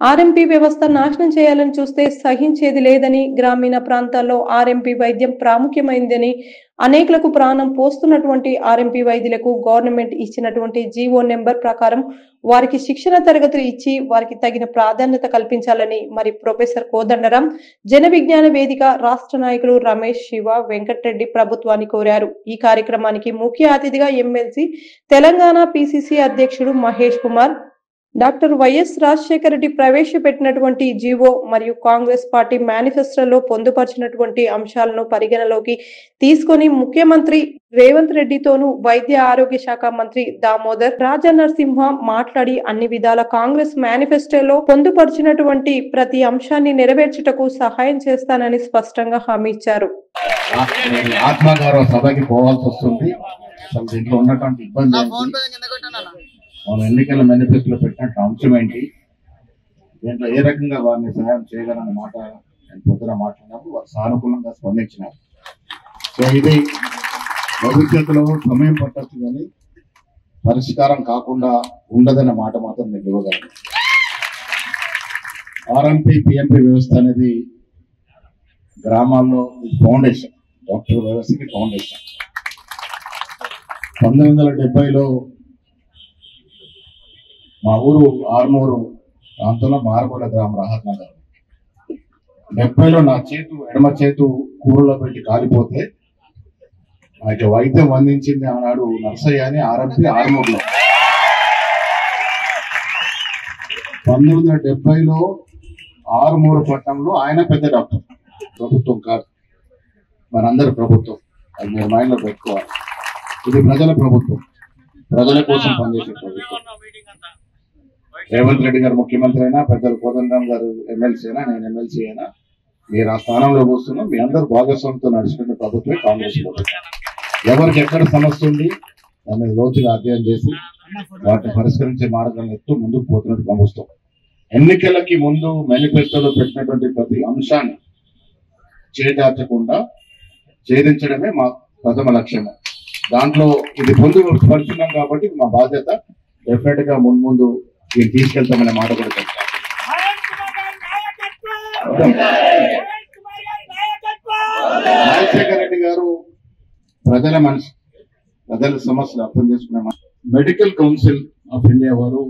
RMP వ్యవస్థ నాశనం చేయాలని చూస్తే సహించేది లేదని, గ్రామీణ ప్రాంతాల్లో ఆర్ఎంపీ వైద్యం ప్రాముఖ్యమైందని, అనేకులకు ప్రాణం పోస్తున్నటువంటి ఆర్ఎంపీ వైద్యులకు గవర్నమెంట్ ఇచ్చినటువంటి జీవో నెంబర్ ప్రకారం వారికి శిక్షణ తరగతులు ఇచ్చి వారికి తగిన ప్రాధాన్యత కల్పించాలని మరి ప్రొఫెసర్ కోదండరాం జన విజ్ఞాన వేదిక రాష్ట్ర నాయకులు రమేష్, శివ, వెంకటరెడ్డి ప్రభుత్వాన్ని కోరారు. ఈ కార్యక్రమానికి ముఖ్య అతిథిగా ఎమ్మెల్సీ, తెలంగాణ పిసిసి అధ్యక్షుడు మహేష్ కుమార్, డాక్టర్ వైఎస్ రాజశేఖర రెడ్డి ప్రవేశపెట్టినటువంటి జీవో మరియు కాంగ్రెస్ పార్టీ మేనిఫెస్టోలో పొందుపరిచినటువంటి అంశాలను పరిగణలోకి తీసుకొని ముఖ్యమంత్రి రేవంత్ రెడ్డితోనూ వైద్య ఆరోగ్య శాఖ మంత్రి దామోదర్ రాజనరసింహ మాట్లాడి అన్ని విధాల కాంగ్రెస్ మేనిఫెస్టోలో పొందుపరిచినటువంటి ప్రతి అంశాన్ని నెరవేర్చుటకు సహాయం చేస్తానని స్పష్టంగా హామీ ఇచ్చారు. ఆత్మగౌరవ సభకి పోవాల్సి వస్తుంది. దీంట్లో ఉన్నటువంటి ఇబ్బంది మన ఎన్నికల మేనిఫెస్టోలో పెట్టినట్టు అంశం ఏంటి, దీంట్లో ఏ రకంగా వారిని సహాయం చేయగలన్న మాట నేను పొద్దున మాట్లాడినప్పుడు వారు సానుకూలంగా స్పందించినారు. సో ఇది భవిష్యత్తులో సమయం పట్టచ్చు కానీ పరిష్కారం కాకుండా ఉండదన్న మాట మాత్రం నేను ఇవ్వగలను. ఆర్ఎంపీ పిఎంపీ వ్యవస్థ అనేది గ్రామాల్లో ఫౌండేషన్, డాక్టర్ వ్యవస్థకి ఫౌండేషన్. 1970లో మా ఊరు ఆర్మూరు ప్రాంతంలో మారగొండ గ్రామం, రాహత్ నగర్. 70లో నా ఎడమ చేతు కూరలో పెట్టి కాలిపోతే నాకు వైద్యం అందించింది ఆనాడు నర్సయ్య అని ఆర్ఎంపీ ఆర్మూరులో. 1970లో ఆర్మూరు పట్టణంలో ఆయన పెద్ద డాక్టర్. ప్రభుత్వం కాదు, మనందరి ప్రభుత్వం. అది మీరు మైండ్లో పెట్టుకోవాలి. ఇది ప్రజల ప్రభుత్వం, ప్రజల కోసం పనిచేసే ప్రభుత్వం. రేవంత్ రెడ్డి గారు ముఖ్యమంత్రి అయినా, పెద్దలు కోదండరాం గారు ఎమ్మెల్సీ అయినా, నేను ఎమ్మెల్సీ అయినా, మీరు ఆ స్థానంలో కూర్చున్నాం. మీ అందరూ భాగస్వామితో నడుచుకునే ప్రభుత్వమే కాంగ్రెస్ ప్రభుత్వం. ఎవరికి ఎక్కడ సమస్య ఉంది దాన్ని లోతుగా అధ్యయనం చేసి వాటిని పరిష్కరించే మార్గాన్ని ఎత్తు ముందుకు పోతున్నట్టు ప్రభుత్వం. ఎన్నికలకి ముందు మేనిఫెస్టోలో పెట్టినటువంటి ప్రతి అంశాన్ని చేదార్చకుండా ఛేదించడమే మా ప్రథమ లక్ష్యము. దాంట్లో ఇది పొందుపరుచున్నాం కాబట్టి మా బాధ్యత. డెఫినెట్ గా ముందు దీన్ని తీసుకెళ్తామనే మాట కూడా చెప్తాను. రాజశేఖర రెడ్డి గారు ప్రజల మనిషి, ప్రజల సమస్యలు అర్థం చేసుకునే మెడికల్ కౌన్సిల్ ఆఫ్ ఇండియా వారు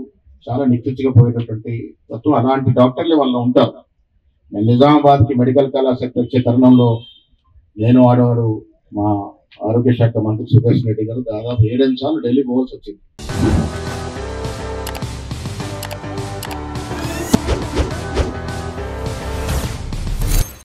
చాలా నిశ్చితగా పోయేటటువంటి తత్వం. అలాంటి డాక్టర్లు వాళ్ళు ఉంటారు. నేను నిజామాబాద్కి మెడికల్ కళాశాల వచ్చే తరుణంలో నేను ఆడవారు మా ఆరోగ్య శాఖ మంత్రి సుదర్శన్ రెడ్డి గారు దాదాపు 7 సార్లు ఢిల్లీ పోవాల్సి వచ్చింది.